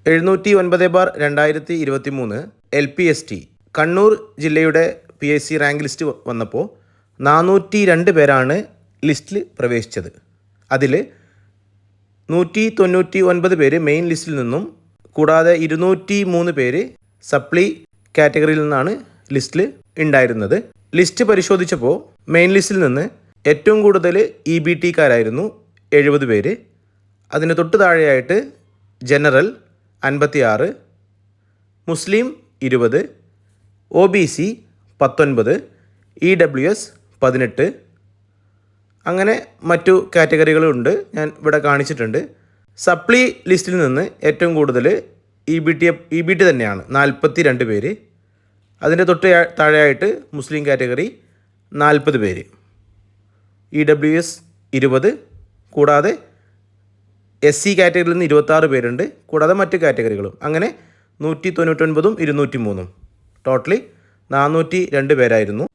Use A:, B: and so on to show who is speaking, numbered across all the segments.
A: 709/2023 LPST Kannur ജില്ലയുടെ PSC rank list വന്നപ്പോൾ 402 പേരാണ് ലിസ്റ്റിൽ പ്രവേശിച്ചത്. അതിൽ 199 പേര് മെയിൻ ലിസ്റ്റിൽ നിന്നും കൂടാതെ 203 പേര് സപ്ലി കാറ്റഗറിയിൽ നിന്നാണ് ലിസ്റ്റിൽ ഉണ്ടായിരുന്നത്. ലിസ്റ്റ് പരിശോധിച്ചപ്പോൾ മെയിൻ ലിസ്റ്റിൽ നിന്ന് ഏറ്റവും കൂടുതൽ EBTക്കാരായിരുന്നു 70 പേര്. അതിന് തൊട്ട് താഴെയായിട്ട് ജനറൽ 56, മുസ്ലിം 20, OBC 19, EWS 18, അങ്ങനെ മറ്റു കാറ്റഗറികളുണ്ട്, ഞാൻ ഇവിടെ കാണിച്ചിട്ടുണ്ട്. സപ്ലി ലിസ്റ്റിൽ നിന്ന് ഏറ്റവും കൂടുതൽ EBT തന്നെയാണ് 42 പേര്. അതിൻ്റെ തൊട്ട് താഴെയായിട്ട് മുസ്ലിം കാറ്റഗറി 40 പേര്, EWS 20, കൂടാതെ SC കാറ്റഗറിയിൽ നിന്ന് 26 പേരുണ്ട്, കൂടാതെ മറ്റ് കാറ്റഗറികളും. അങ്ങനെ 199ഉം 203ഉം ടോട്ടലി 402 പേരായിരുന്നു.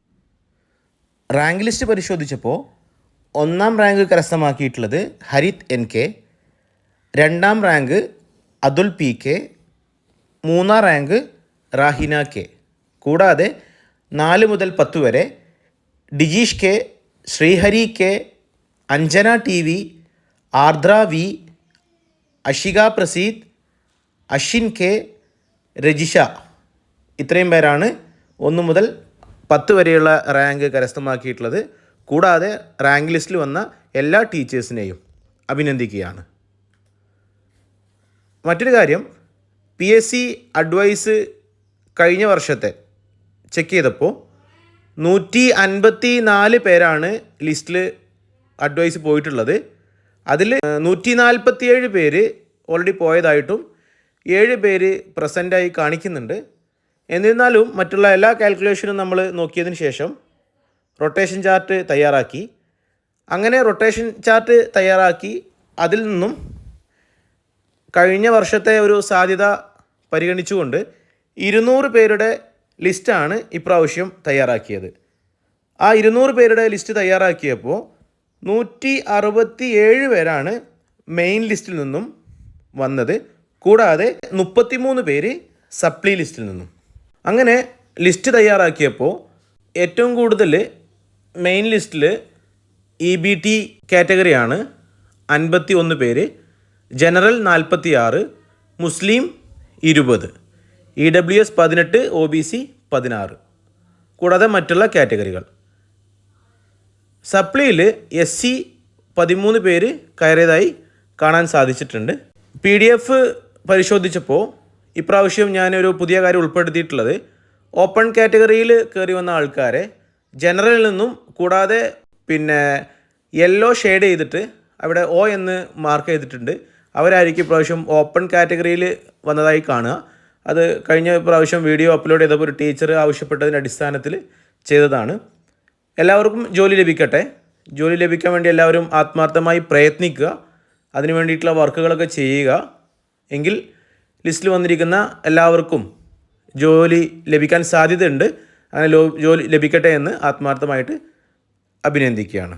A: റാങ്ക് ലിസ്റ്റ് പരിശോധിച്ചപ്പോൾ 1ാം റാങ്ക് കരസ്ഥമാക്കിയിട്ടുള്ളത് ഹരിത് NK, 2ാം റാങ്ക് അതുൽ PK, 3ാം റാങ്ക് റാഹിന K, കൂടാതെ 4 മുതൽ 10 വരെ ഡിജീഷ് K, Sreehari K, Anjana TV, ആർദ്ര V, അഷിക പ്രസീദ്, അശ്വിൻ K, രജിഷ, ഇത്രയും പേരാണ് 1 മുതൽ 10 വരെയുള്ള റാങ്ക് കരസ്ഥമാക്കിയിട്ടുള്ളത്. കൂടാതെ റാങ്ക് ലിസ്റ്റിൽ വന്ന എല്ലാ ടീച്ചേഴ്സിനെയും അഭിനന്ദിക്കുകയാണ്. മറ്റൊരു കാര്യം, PSC അഡ്വൈസ് കഴിഞ്ഞ വർഷത്തെ ചെക്ക് ചെയ്തപ്പോൾ 154 പേരാണ് ലിസ്റ്റിൽ അഡ്വൈസ് പോയിട്ടുള്ളത്. അതിൽ 147 പേര് ഓൾറെഡി പോയതായിട്ടും 7 പേര് പ്രസൻ്റായി കാണിക്കുന്നുണ്ട്. എന്നിരുന്നാലും മറ്റുള്ള എല്ലാ കാൽക്കുലേഷനും നമ്മൾ നോക്കിയതിന് ശേഷം റൊട്ടേഷൻ ചാർട്ട് തയ്യാറാക്കി. അങ്ങനെ റൊട്ടേഷൻ ചാർട്ട് തയ്യാറാക്കി അതിൽ നിന്നും കഴിഞ്ഞ വർഷത്തെ ഒരു സാധ്യത പരിഗണിച്ചുകൊണ്ട് 200 പേരുടെ ലിസ്റ്റാണ് ഇപ്രാവശ്യം തയ്യാറാക്കിയത്. ആ 200 പേരുടെ ലിസ്റ്റ് തയ്യാറാക്കിയപ്പോൾ 167 പേരാണ് മെയിൻ ലിസ്റ്റിൽ നിന്നും വന്നത്, കൂടാതെ 33 പേര് സപ്ലി ലിസ്റ്റിൽ നിന്നും. അങ്ങനെ ലിസ്റ്റ് തയ്യാറാക്കിയപ്പോൾ ഏറ്റവും കൂടുതൽ മെയിൻ ലിസ്റ്റിൽ EBT കാറ്റഗറിയാണ് 51 പേര്, ജനറൽ 46, മുസ്ലിം 20, EWS 18, OBC 16, കൂടാതെ മറ്റുള്ള കാറ്റഗറികൾ. സപ്ലിയിൽ SC 13 പേര് കയറിയതായി കാണാൻ സാധിച്ചിട്ടുണ്ട്. PDF പരിശോധിച്ചപ്പോൾ ഇപ്രാവശ്യം ഞാനൊരു പുതിയ കാര്യം ഉൾപ്പെടുത്തിയിട്ടുള്ളത്, ഓപ്പൺ കാറ്റഗറിയിൽ കയറി വന്ന ആൾക്കാരെ ജനറലിൽ നിന്നും കൂടാതെ യെല്ലോ ഷെയ്ഡ് ചെയ്തിട്ട് അവിടെ O എന്ന് മാർക്ക് ചെയ്തിട്ടുണ്ട്, അവരായിരിക്കും ഇപ്രാവശ്യം ഓപ്പൺ കാറ്റഗറിയിൽ വന്നതായി കാണുക. അത് കഴിഞ്ഞ പ്രാവശ്യം വീഡിയോ അപ്ലോഡ് ചെയ്തപ്പോൾ ഒരു ടീച്ചർ ആവശ്യപ്പെട്ടതിൻ്റെ അടിസ്ഥാനത്തിൽ ചെയ്തതാണ്. എല്ലാവർക്കും ജോലി ലഭിക്കട്ടെ. ജോലി ലഭിക്കാൻ വേണ്ടി എല്ലാവരും ആത്മാർത്ഥമായി പ്രയത്നിക്കുക, അതിനു വേണ്ടിയിട്ടുള്ള വർക്കുകളൊക്കെ ചെയ്യുക. എങ്കിൽ ലിസ്റ്റിൽ വന്നിരിക്കുന്ന എല്ലാവർക്കും ജോലി ലഭിക്കാൻ സാധ്യതയുണ്ട്. അങ്ങനെ ജോലി ലഭിക്കട്ടെ എന്ന് ആത്മാർത്ഥമായിട്ട് അഭിനന്ദിക്കുകയാണ്.